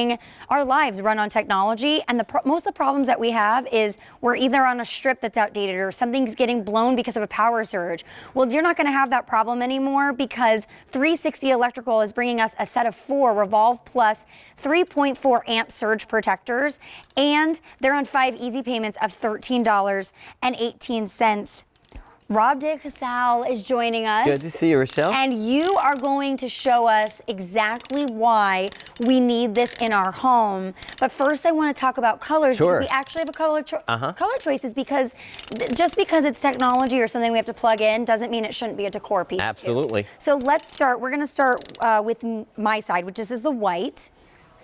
everything, our lives run on technology, and most of the problems that we have is we're either on a strip that's outdated or something's getting blown because of a power surge. Well, you're not going to have that problem anymore because 360 Electrical is bringing us a set of 4 Revolve Plus 3.4 amp surge protectors, and they're on 5 easy payments of $13.18. Rob DeCasale is joining us. Good to see you, Rochelle. And you are going to show us exactly why we need this in our home. But first, I want to talk about colors. Sure. Because we actually have a color choices because just because it's technology or something we have to plug in doesn't mean it shouldn't be a decor piece. Absolutely. Too. So let's start. We're going to start with my side, which is the white.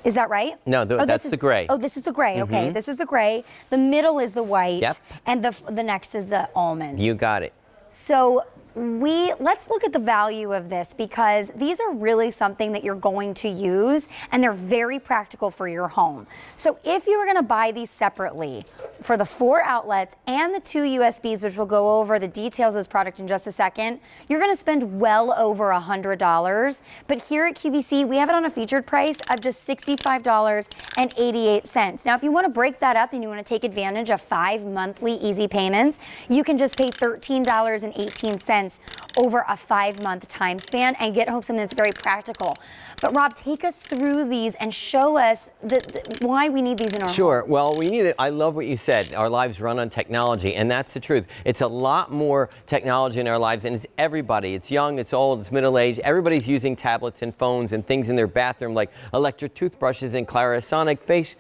Is that right? No, that's the gray. Oh, this is the gray. Okay, this is the gray. The middle is the white. Yep. And the next is the almond. You got it. So let's look at the value of this because these are really something that you're going to use and they're very practical for your home. So if you were going to buy these separately for the 4 outlets and the 2 USBs, which we'll go over the details of this product in just a second, you're going to spend well over $100. But here at QVC, we have it on a featured price of just $65.88. Now, if you want to break that up and you want to take advantage of 5 monthly easy payments, you can just pay $13.18 over a 5-month time span and get home something that's very practical. But Rob, take us through these and show us why we need these in our home. Sure. Well, we need it. I love what you said. Our lives run on technology, and that's the truth. It's a lot more technology in our lives, and it's everybody. It's young, it's old, it's middle-aged. Everybody's using tablets and phones and things in their bathroom like electric toothbrushes and Clarisonic face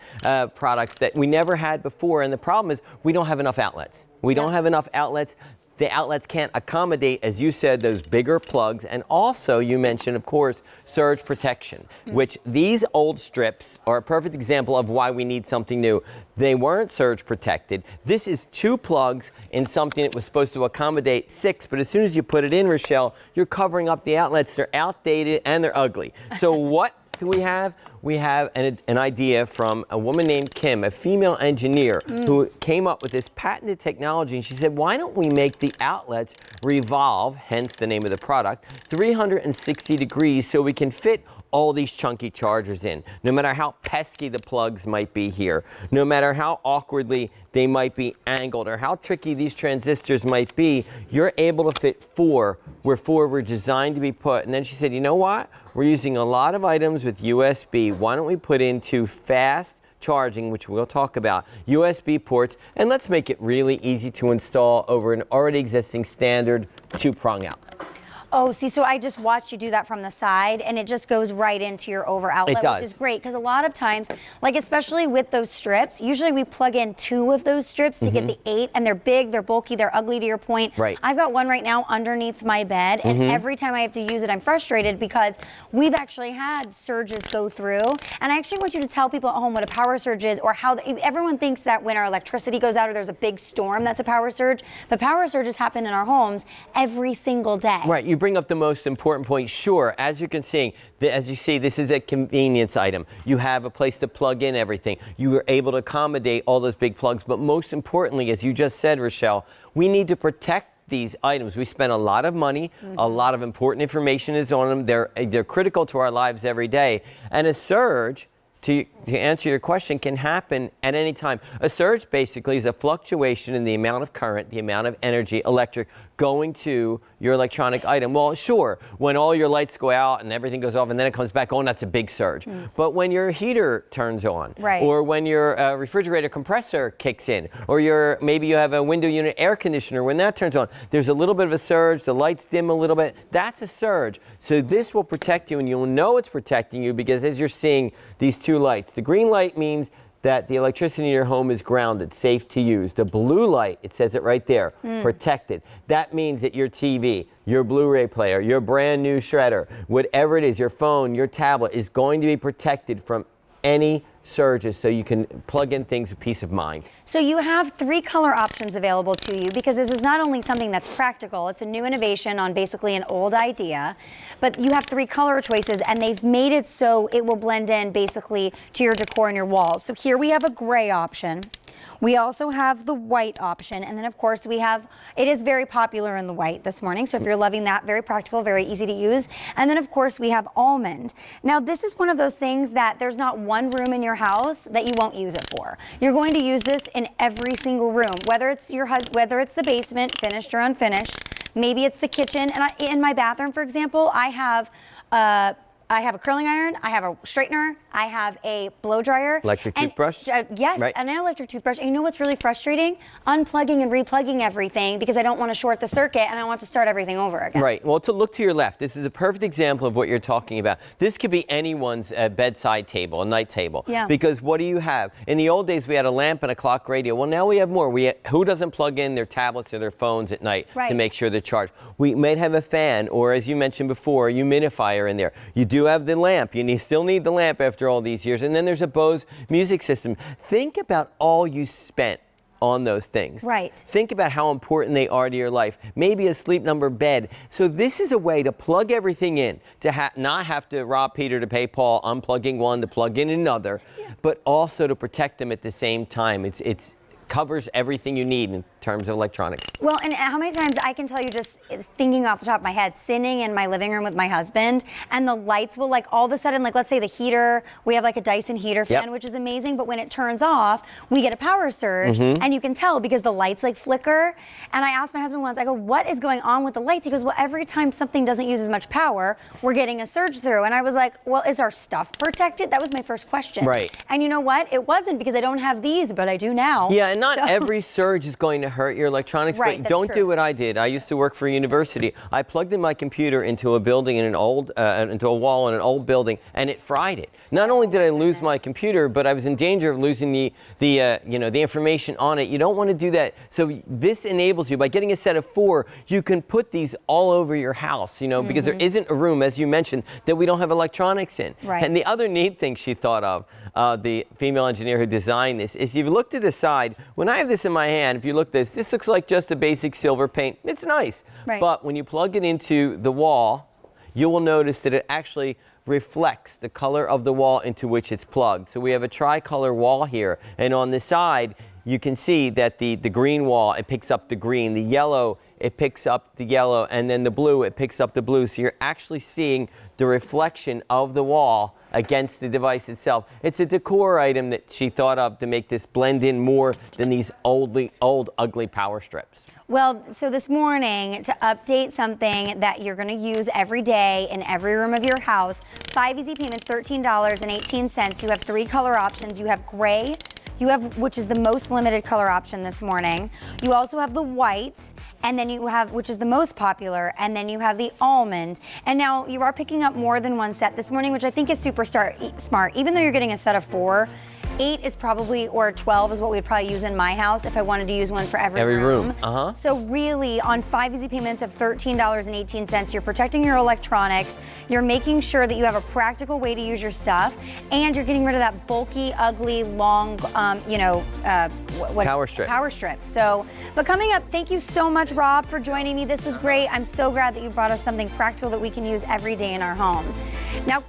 products that we never had before. And the problem is we don't have enough outlets. We don't have enough outlets. The outlets can't accommodate, as you said, those bigger plugs. And also, you mentioned, of course, surge protection, which these old strips are a perfect example of why we need something new. They weren't surge protected. This is 2 plugs in something that was supposed to accommodate 6. But as soon as you put it in, Rochelle, you're covering up the outlets. They're outdated and they're ugly. So what do we have? We have an idea from a woman named Kim, a female engineer, who came up with this patented technology. And she said, why don't we make the outlets revolve, hence the name of the product, 360 degrees so we can fit all these chunky chargers in, no matter how pesky the plugs might be here, no matter how awkwardly they might be angled or how tricky these transistors might be, you're able to fit 4 where 4 were designed to be put. And then she said, you know what? We're using a lot of items with USB. Why don't we put into fast charging, which we'll talk about, USB ports, and let's make it really easy to install over an already existing standard 2-prong outlet. Oh, see, so I just watched you do that from the side, and it just goes right into your over outlet, which is great, because a lot of times, like especially with those strips, usually we plug in 2 of those strips to get the 8, and they're big, they're bulky, they're ugly to your point. Right. I've got one right now underneath my bed, and every time I have to use it, I'm frustrated because we've actually had surges go through, and I actually want you to tell people at home what a power surge is, or how everyone thinks that when our electricity goes out or there's a big storm, that's a power surge. But power surges happen in our homes every single day. Right. You bring up the most important point. Sure, as you can see, as you see, this is a convenience item. You have a place to plug in everything. You are able to accommodate all those big plugs. But most importantly, as you just said, Rochelle, we need to protect these items. We spend a lot of money. A lot of important information is on them. They're critical to our lives every day. And a surge, to answer your question, can happen at any time. A surge basically is a fluctuation in the amount of current, the amount of energy, electric, going to your electronic item. Well, sure, when all your lights go out and everything goes off and then it comes back on, that's a big surge. But when your heater turns on, or when your refrigerator compressor kicks in, or maybe you have a window unit air conditioner, when that turns on, there's a little bit of a surge, the lights dim a little bit, that's a surge. So this will protect you, and you'll know it's protecting you because as you're seeing these 2 lights, the green light means that the electricity in your home is grounded, safe to use. The blue light, it says it right there, protected. That means that your TV, your Blu-ray player, your brand new shredder, whatever it is, your phone, your tablet is going to be protected from any surges, so you can plug in things with peace of mind. So you have 3 color options available to you because this is not only something that's practical, it's a new innovation on basically an old idea, but you have 3 color choices and they've made it so it will blend in basically to your decor and your walls. So here we have a gray option. We also have the white option, and then of course we have, it is very popular in the white this morning, so if you're loving that, very practical, very easy to use. And then of course we have almond. Now this is one of those things that there's not one room in your house that you won't use it for. You're going to use this in every single room, whether it's whether it's the basement, finished or unfinished. Maybe it's the kitchen. And in my bathroom, for example, I have a curling iron, I have a straightener, I have a blow dryer. Electric toothbrush? Yes, right. An electric toothbrush. And you know what's really frustrating? Unplugging and replugging everything because I don't want to short the circuit and I want to start everything over again. Right. Well, to look to your left, this is a perfect example of what you're talking about. This could be anyone's bedside table, a night table. Yeah. Because what do you have? In the old days, we had a lamp and a clock radio. Well, now we have more. Who doesn't plug in their tablets or their phones at night to make sure they're charged? We might have a fan or, as you mentioned before, a humidifier in there. You do have the lamp. You still need the lamp after all these years. And then there's a Bose music system. Think about all you spent on those things. Right. Think about how important they are to your life. Maybe a Sleep Number bed. So this is a way to plug everything in, to not have to rob Peter to pay Paul, unplugging one to plug in another, but also to protect them at the same time. It's covers everything you need in terms of electronics. Well, and how many times I can tell you, just thinking off the top of my head, sitting in my living room with my husband and the lights will like all of a sudden, like let's say the heater, we have like a Dyson heater fan, which is amazing, but when it turns off, we get a power surge and you can tell because the lights like flicker. And I asked my husband once, I go, what is going on with the lights? He goes, well, every time something doesn't use as much power, we're getting a surge through. And I was like, well, is our stuff protected? That was my first question. Right. And you know what? It wasn't because I don't have these, but I do now. Yeah, and not every surge is going to hurt your electronics, but don't do what I did. I used to work for a university. I plugged in my computer into a building in an old, into a wall in an old building, and it fried it. Not only did I lose my computer, but I was in danger of losing the information on it. You don't want to do that. So this enables you, by getting a set of 4, you can put these all over your house, because there isn't a room, as you mentioned, that we don't have electronics in. Right. And the other neat thing she thought of, the female engineer who designed this, is if you look to the side, when I have this in my hand, if you look at this looks like just a basic silver paint. It's nice. Right. But when you plug it into the wall, you will notice that it actually reflects the color of the wall into which it's plugged. So we have a tricolor wall here, and on the side, you can see that the green wall, it picks up the green, the yellow, it picks up the yellow, and then the blue, it picks up the blue. So you're actually seeing the reflection of the wall against the device itself. It's a decor item that she thought of to make this blend in more than these old, ugly power strips. Well, so this morning, to update something that you're going to use every day in every room of your house, 5 easy payments, $13.18. You have 3 color options. You have gray, which is the most limited color option this morning. You also have the white, and then you have, which is the most popular, and then you have the almond. And now you are picking up more than one set this morning, which I think is super smart. Even though you're getting a set of 4, 8 is probably, or 12 is what we'd probably use in my house if I wanted to use one for every room. So really, on 5 easy payments of $13.18, you're protecting your electronics, you're making sure that you have a practical way to use your stuff, and you're getting rid of that bulky, ugly, long, power strip. Power strip. So, but coming up, thank you so much, Rob, for joining me. This was great. I'm so glad that you brought us something practical that we can use every day in our home. Now.